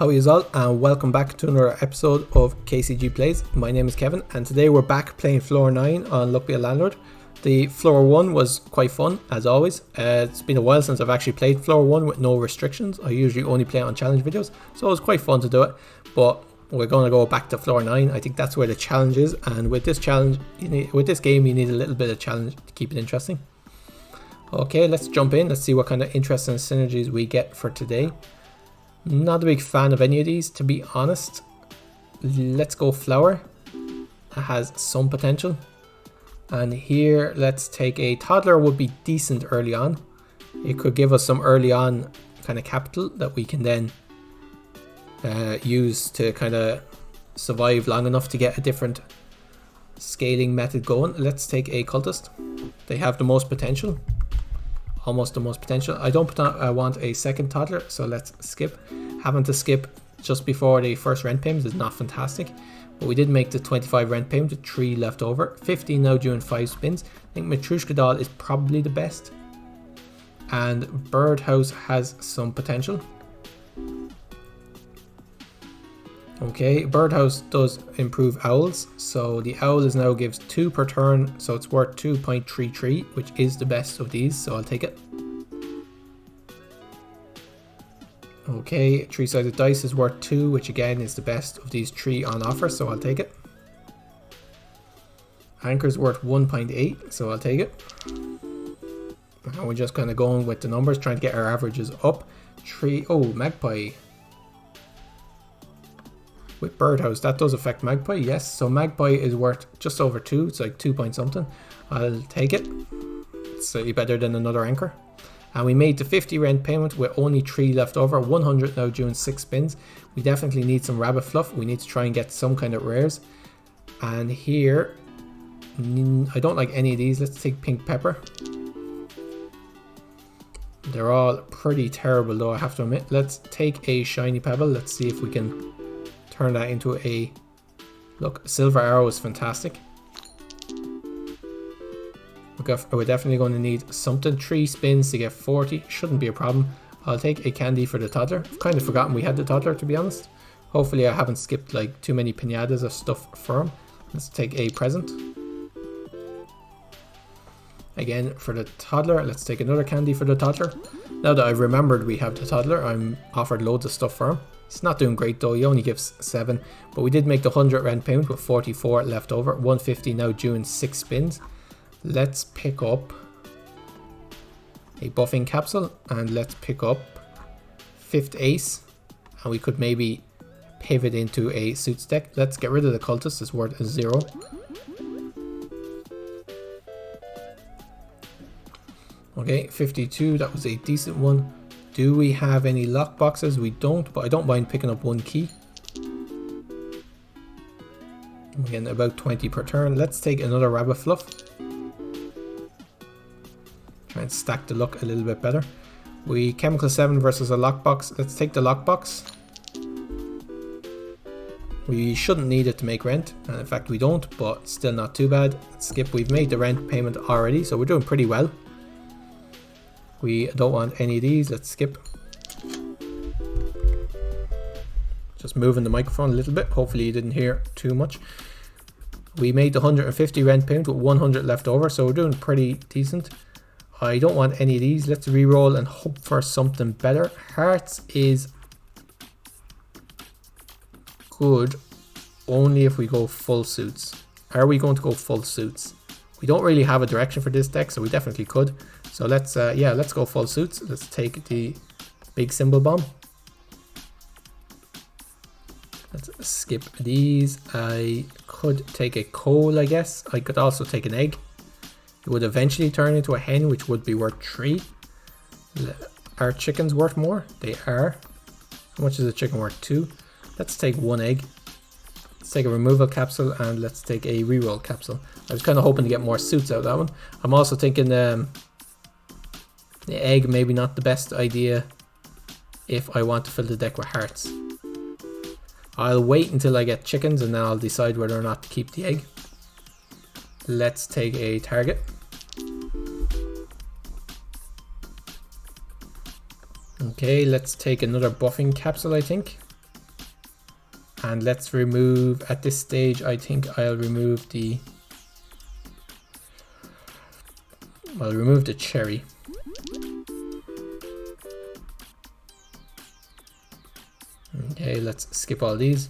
How are you all, and welcome back to another episode of KCG Plays. My name is Kevin, and today we're back playing floor 9 on Luck Be a Landlord. The floor 1 was quite fun, as always. It's been a while since I've actually played floor 1 with no restrictions. I usually only play it on challenge videos, so it was quite fun to do it. But we're going to go back to floor 9. I think that's where the challenge is, and with this challenge, with this game, you need a little bit of challenge to keep it interesting. Okay, let's jump in. Let's see what kind of interesting synergies we get for today. Not a big fan of any of these, to be honest. Let's go flower. That has some potential. And here, let's take a toddler. Would be decent early on. It could give us some early on kind of capital that we can then use to kind of survive long enough to get a different scaling method going. Let's take a cultist. They have the most potential. Almost the most potential. I don't want a second toddler, so let's skip. Having to skip just before the first rent payment is not fantastic, but we did make the 25 rent payment with 3 left over. 15 now due in 5 spins. I think Matrushka doll is probably the best, and Birdhouse has some potential. Okay, Birdhouse does improve owls, so the owl is now gives 2 per turn, so it's worth 2.33, which is the best of these, so I'll take it. Okay, 3-sided dice is worth 2, which again is the best of these 3 on offer, so I'll take it. Anchor's worth 1.8, so I'll take it. And we're just kind of going with the numbers, trying to get our averages up. Magpie. With Birdhouse, that does affect Magpie, yes. So Magpie is worth just over 2, it's like 2 point something. I'll take it. It's slightly better than another anchor. And we made the 50 rent payment with only 3 left over. 100 now due in 6 spins. We definitely need some rabbit fluff. We need to try and get some kind of rares. And here, I don't like any of these. Let's take pink pepper. They're all pretty terrible though, I have to admit. Let's take a shiny pebble. Let's see if we can turn that into a look. Silver arrow is fantastic. We're definitely going to need something. 3 spins to get 40 shouldn't be a problem. I'll take a candy for the toddler. I've kind of forgotten we had the toddler, to be honest. Hopefully I haven't skipped like too many pinatas of stuff for him. Let's take a present again for the toddler. Let's take another candy for the toddler. Now that I've remembered we have the toddler, I'm offered loads of stuff for him. It's not doing great though, he only gives 7, but we did make the 100 rent payment with 44 left over. 150 now due in 6 spins. Let's pick up a buffing capsule, and let's pick up 5th ace, and we could maybe pivot into a suits deck. Let's get rid of the cultist, it's worth 0. Okay, 52, that was a decent one. Do we have any lock boxes? We don't, but I don't mind picking up 1 key. Again, about 20 per turn. Let's take another rabbit fluff. Try and stack the luck a little bit better. We chemical 7 versus a lockbox. Let's take the lockbox. We shouldn't need it to make rent, and in fact we don't, but still not too bad. Let's skip. We've made the rent payment already, so we're doing pretty well. We don't want any of these. Let's skip. Just moving the microphone a little bit. Hopefully you didn't hear too much. We made the 150 rent payment with 100 left over, so we're doing pretty decent. I don't want any of these. Let's re-roll and hope for something better. Hearts is good only if we go full suits. Are we going to go full suits? We don't really have a direction for this deck, so we definitely could. So let's let's go full suits. Let's take the big symbol bomb. Let's skip these. I could take a coal, I guess. I could also take an egg. It would eventually turn into a hen, which would be worth 3. Are chickens worth more? They are. How much is a chicken worth? 2. Let's take 1 egg. Let's take a removal capsule, and let's take a reroll capsule. I was kind of hoping to get more suits out of that one. I'm also thinking the egg maybe not the best idea if I want to fill the deck with hearts. I'll wait until I get chickens, and then I'll decide whether or not to keep the egg. Let's take a target. Okay, let's take another buffing capsule, I think. And let's remove, at this stage, I think I'll remove the... I'll remove the cherry. Okay, let's skip all these.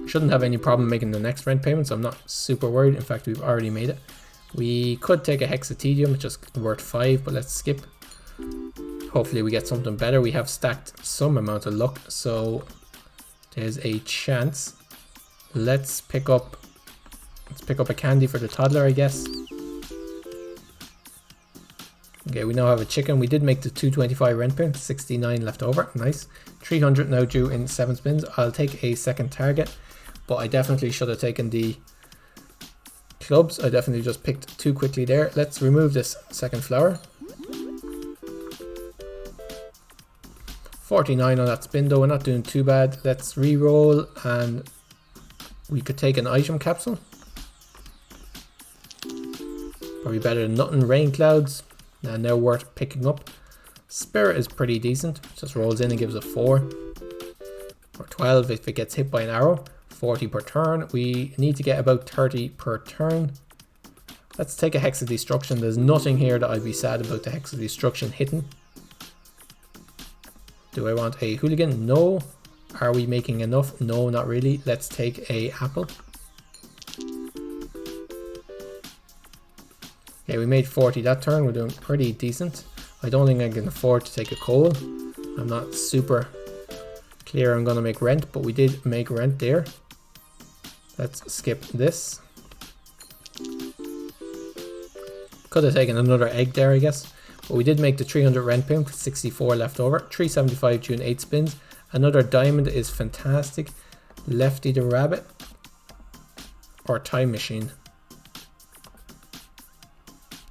Shouldn't have any problem making the next rent payment, so I'm not super worried. In fact, we've already made it. We could take a hexatedium, which is worth 5, but let's skip. Hopefully we get something better. We have stacked some amount of luck, so there's a chance. Let's pick up a candy for the toddler, I guess. Okay, we now have a chicken. We did make the 225 rent payment, 69 left over. Nice. 300 now due in 7 spins. I'll take a second target, but I definitely should have taken the clubs. I definitely just picked too quickly there. Let's remove this second flower. 49 on that spin though. We're not doing too bad. Let's re-roll and we could take an item capsule. Probably better than nothing. Rain clouds. And now worth picking up. Spirit is pretty decent. Just rolls in and gives a 4. Or 12 if it gets hit by an arrow. 40 per turn. We need to get about 30 per turn. Let's take a Hex of Destruction. There's nothing here that I'd be sad about the Hex of Destruction hitting. Do I want a hooligan? No. Are we making enough? No, not really. Let's take a apple. Okay, we made 40 that turn. We're doing pretty decent. I don't think I can afford to take a coal. I'm not super clear I'm going to make rent, but we did make rent there. Let's skip this. Could have taken another egg there, I guess. But we did make the 300 rent payment with 64 left over. 375 due in 8 spins. Another diamond is fantastic. Lefty the rabbit. Or time machine.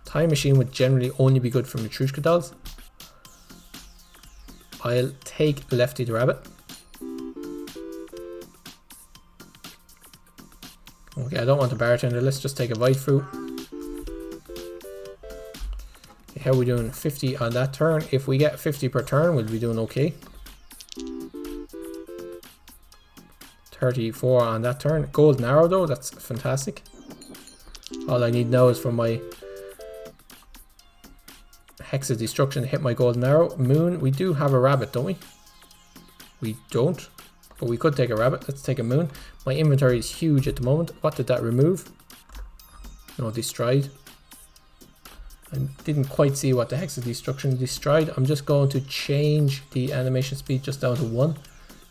Time machine would generally only be good for Matryoshka dolls. I'll take Lefty the rabbit. Okay, I don't want a bartender. Let's just take a white fruit. Okay, how are we doing? 50 on that turn. If we get 50 per turn, we'll be doing okay. 34 on that turn. Golden arrow though, that's fantastic. All I need now is for my Hex of Destruction to hit my golden arrow. Moon, we do have a rabbit, don't we? We don't, but we could take a rabbit. Let's take a moon. My inventory is huge at the moment. What did that remove? No, destroyed. I didn't quite see what the Hex of Destruction destroyed. I'm just going to change the animation speed just down to 1,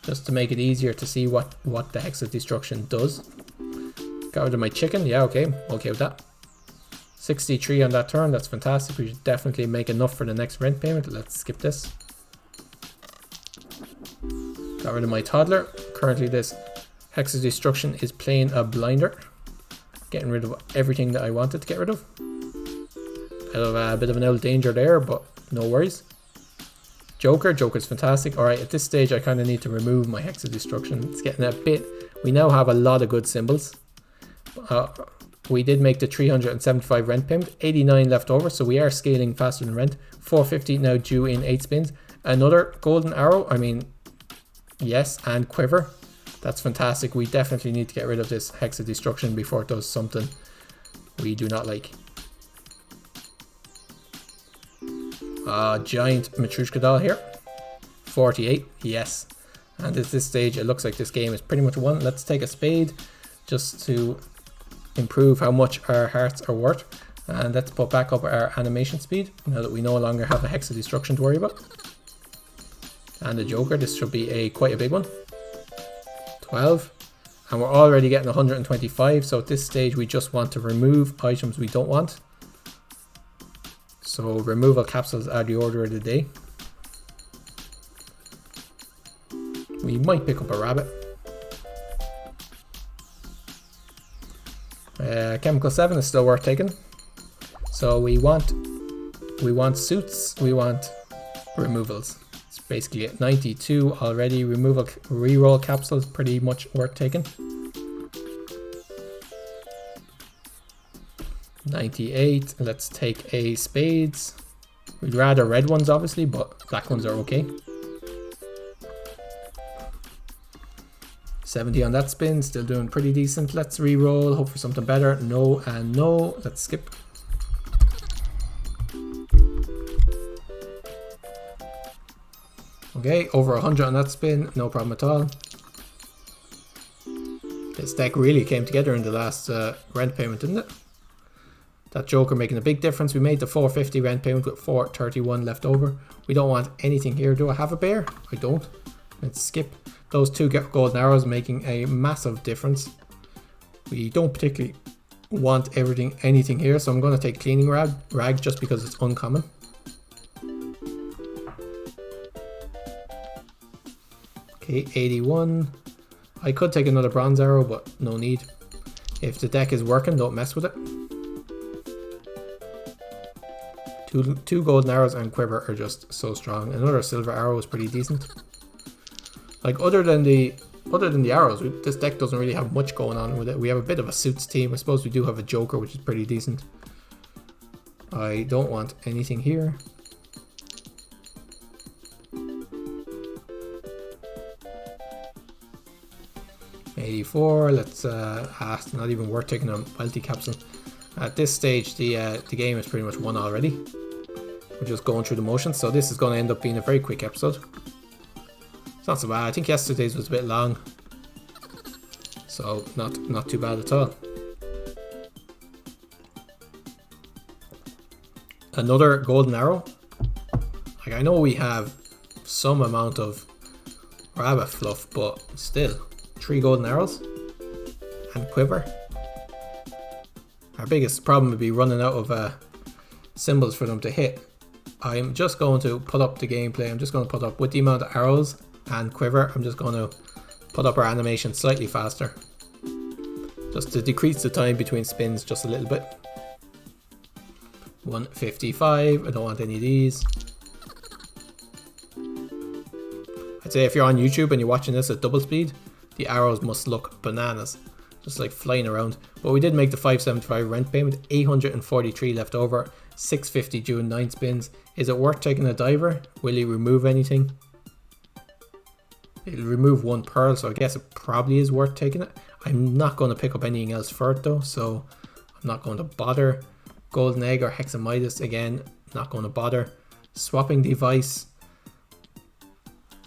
just to make it easier to see what the Hex of Destruction does. Got rid of my chicken. Yeah, okay with that. 63 on that turn, that's fantastic. We should definitely make enough for the next rent payment. Let's skip this. Got rid of my toddler. Currently this Hex of Destruction is playing a blinder. Getting rid of everything that I wanted to get rid of. A bit of an old danger there, but no worries. Joker's fantastic. Alright, at this stage I kind of need to remove my Hex of Destruction. It's getting a bit... We now have a lot of good symbols. We did make the 375 rent payment, 89 left over, so we are scaling faster than rent. 450 now due in 8 spins. Another golden arrow, I mean, yes, and quiver. That's fantastic. We definitely need to get rid of this Hex of Destruction before it does something we do not like. Giant Matryoshka doll here. 48, yes. And at this stage, it looks like this game is pretty much won. Let's take a spade just to improve how much our hearts are worth, and let's put back up our animation speed now that we no longer have a Hex of Destruction to worry about. And the Joker, this should be quite a big one. 12, and we're already getting 125, so at this stage we just want to remove items we don't want. So removal capsules are the order of the day. We might pick up a rabbit. Chemical 7 is still worth taking. So we want suits, we want removals. It's basically at 92 already. Removal reroll capsules pretty much worth taking. 98. Let's take a spades. We'd rather red ones obviously, but black ones are okay. 70 on that spin, still doing pretty decent. Let's re-roll, hope for something better. No and no. Let's skip. Okay, over 100 on that spin, no problem at all. This deck really came together in the last rent payment, didn't it? That joker making a big difference. We made the 450 rent payment with 431 left over. We don't want anything here. Do I have a bear? I don't. Let's skip. Those two golden arrows making a massive difference. We don't particularly want anything here, so I'm going to take cleaning rag just because it's uncommon. Okay, 81. I could take another bronze arrow, but no need. If the deck is working, don't mess with it. Two golden arrows and quiver are just so strong. Another silver arrow is pretty decent. Like other than the arrows, this deck doesn't really have much going on with it. We have a bit of a suits team. I suppose we do have a joker, which is pretty decent. I don't want anything here. $84. Let's it's not even worth taking a wealthy capsule. At this stage, the game is pretty much won already. We're just going through the motions, so this is going to end up being a very quick episode. It's not so bad. I think yesterday's was a bit long, so not too bad at all. Another golden arrow. Like, I know we have some amount of rabbit fluff, but still, 3 golden arrows and quiver. Our biggest problem would be running out of symbols for them to hit. I'm just going to put up the gameplay. I'm just going to put up with the amount of arrows and quiver. I'm just going to put up our animation slightly faster, just to decrease the time between spins just a little bit. 155. I don't want any of these. I'd say if you're on YouTube and you're watching this at double speed, the arrows must look bananas, just like flying around. But we did make the 575 rent payment, 843 left over, 650 during 9 spins. Is it worth taking a diver? Will he remove anything? It'll remove 1 pearl, so I guess it probably is worth taking it. I'm not going to pick up anything else for it though, so I'm not going to bother. Golden egg or hexamitis, again, not going to bother. Swapping device.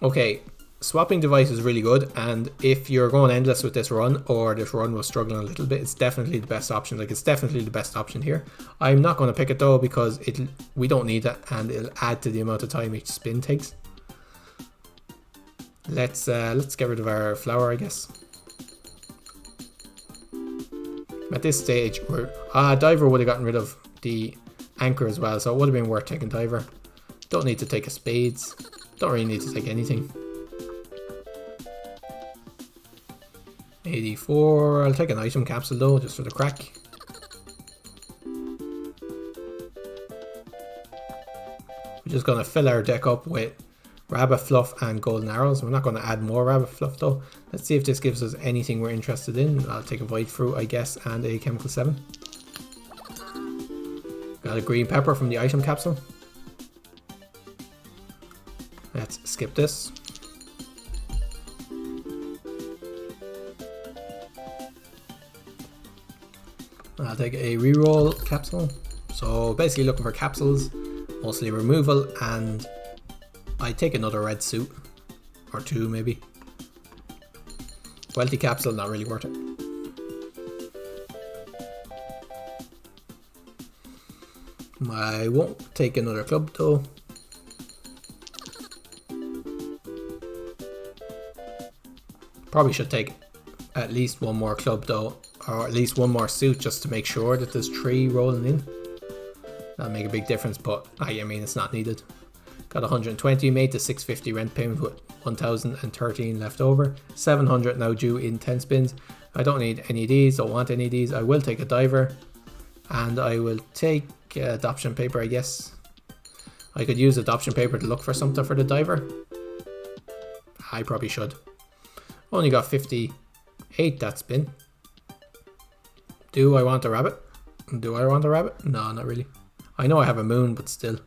Okay, swapping device is really good, and if you're going endless with this run, or this run was struggling a little bit, it's definitely the best option. Like, it's definitely the best option here. I'm not going to pick it though, because we don't need it, and it'll add to the amount of time each spin takes. Let's get rid of our flower, I guess. At this stage, diver would have gotten rid of the anchor as well, so it would have been worth taking diver. Don't need to take a spades. Don't really need to take anything. 84. I'll take an item capsule though, just for the crack. We're just going to fill our deck up with rabbit fluff and golden arrows. We're not going to add more rabbit fluff though. Let's see if this gives us anything we're interested in. I'll take a void fruit, I guess, and a chemical 7. Got a green pepper from the item capsule. Let's skip this. I'll take a reroll capsule. So basically looking for capsules, mostly removal, and I take another red suit or 2 maybe. Wealthy capsule, not really worth it. I won't take another club though. Probably should take at least 1 more club though, or at least 1 more suit, just to make sure that there's 3 rolling in. That'll make a big difference, but I mean, it's not needed. Got 120, made the 650 rent payment with 1013 left over. 700 now due in 10 spins. I don't need any of these, don't want any of these. I will take a diver, and I will take adoption paper, I guess. I could use adoption paper to look for something for the diver. I probably should. Only got 58 that spin. Do I want a rabbit? Do I want a rabbit? No, not really. I know I have a moon, but still.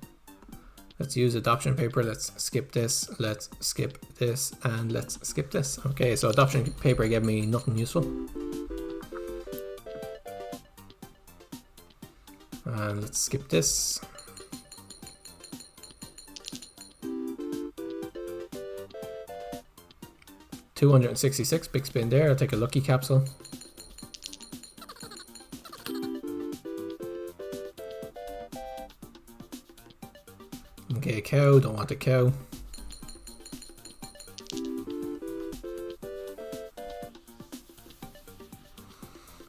Let's use adoption paper. Let's skip this. Let's skip this. And let's skip this. Okay, so adoption paper gave me nothing useful. And let's skip this. $266, big spin there. I'll take a lucky capsule. Okay, cow, don't want a cow.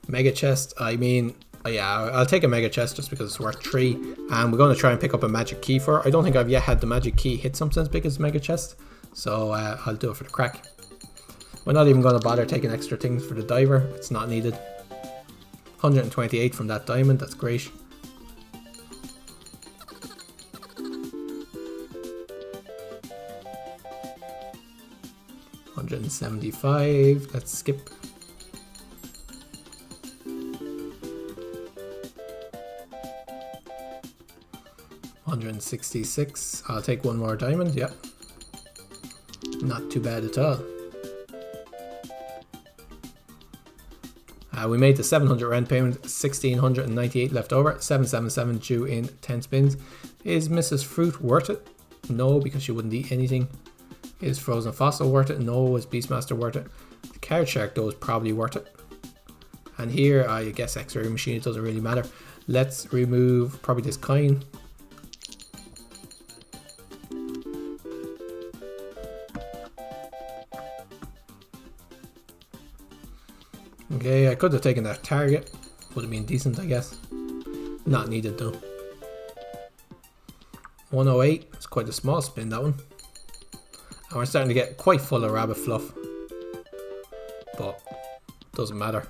Mega chest, I mean, yeah, I'll take a mega chest just because it's worth 3. And we're going to try and pick up a magic key for it. I don't think I've yet had the magic key hit something as big as mega chest. So I'll do it for the crack. We're not even going to bother taking extra things for the diver. It's not needed. 128 from that diamond, that's great. $175, let's skip. $166, I'll take one more diamond, yeah. Not too bad at all. We made the 700 rent payment, 1698 left over, 777 due in 10 spins. Is Mrs. Fruit worth it? No, because she wouldn't eat anything. Is Frozen Fossil worth it? No. Is Beastmaster worth it? The Card Shark though is probably worth it. And here, I guess X-ray machine, it doesn't really matter. Let's remove probably this coin. Okay, I could have taken that target. Would have been decent, I guess. Not needed though. 108, it's quite a small spin, that one. And we're starting to get quite full of rabbit fluff. But doesn't matter.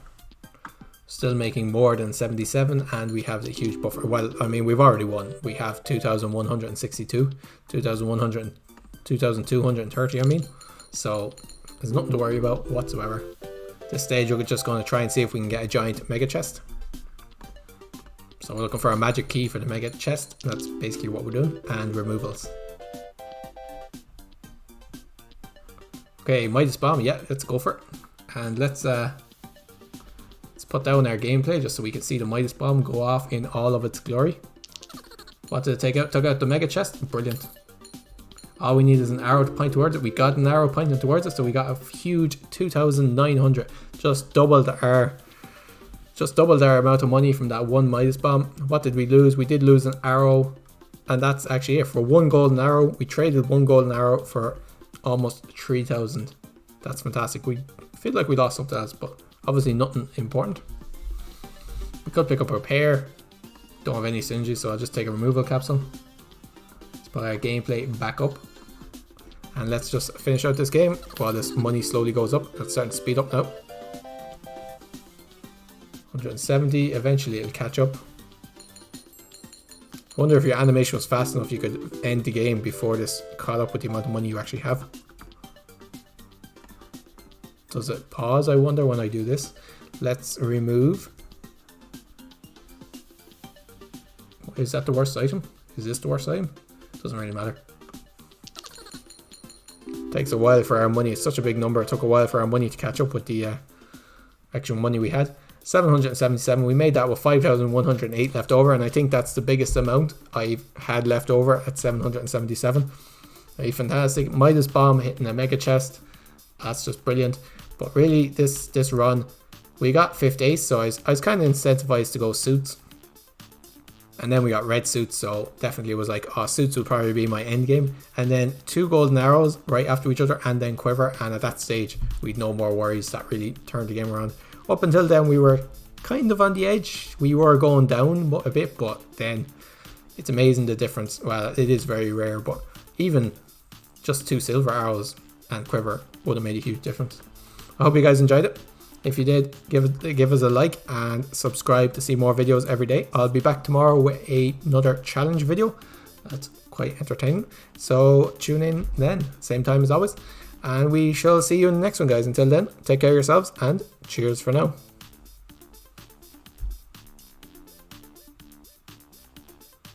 Still making more than 77 and we have the huge buffer. Well, I mean, we've already won. We have 2,162, 2,230, I mean. So there's nothing to worry about whatsoever. This stage we're just going to try and see if we can get a giant mega chest. So we're looking for a magic key for the mega chest. That's basically what we're doing. And removals. Okay, Midas Bomb, yeah, let's go for it. And let's put down our gameplay just so we can see the Midas Bomb go off in all of its glory. What did it take out? Took out the mega chest? Brilliant. All we need is an arrow to point towards it. We got an arrow pointing towards it, so we got a huge 2,900. Just doubled our amount of money from that one Midas Bomb. What did we lose? We did lose an arrow, and that's actually it. For one golden arrow, we traded one golden arrow for almost 3,000. That's fantastic. We feel like we lost something else, but obviously nothing important. We could pick up a repair. Don't have any synergy, so I'll just take a removal capsule. Let's put our gameplay back up. And let's just finish out this game while this money slowly goes up. It's starting to speed up now. 170, eventually it'll catch up. I wonder if your animation was fast enough you could end the game before this caught up with the amount of money you actually have. Does it pause, I wonder, when I do this? Let's remove. Is that the worst item? Is this the worst item? Doesn't really matter. Takes a while for our money. It's such a big number. It took a while for our money to catch up with the actual money we had. 777. We made that with 5,108 left over, and I think that's the biggest amount I've had left over at 777. A fantastic Midas Bomb hitting a mega chest. That's just brilliant. But really, this run, we got 5th ace, so I was kind of incentivized to go suits. And then we got red suits, so definitely it was like, oh, suits would probably be my end game. And then 2 golden arrows right after each other, and then quiver. And at that stage, we'd no more worries. That really turned the game around. Up until then, we were kind of on the edge. We were going down a bit, but then it's amazing the difference. Well, it is very rare, but even just 2 silver arrows and quiver would have made a huge difference. I hope you guys enjoyed it. If you did, give us a like and subscribe to see more videos every day. I'll be back tomorrow with another challenge video. That's quite entertaining. So tune in then, same time as always. And we shall see you in the next one, guys. Until then, take care of yourselves and cheers for now.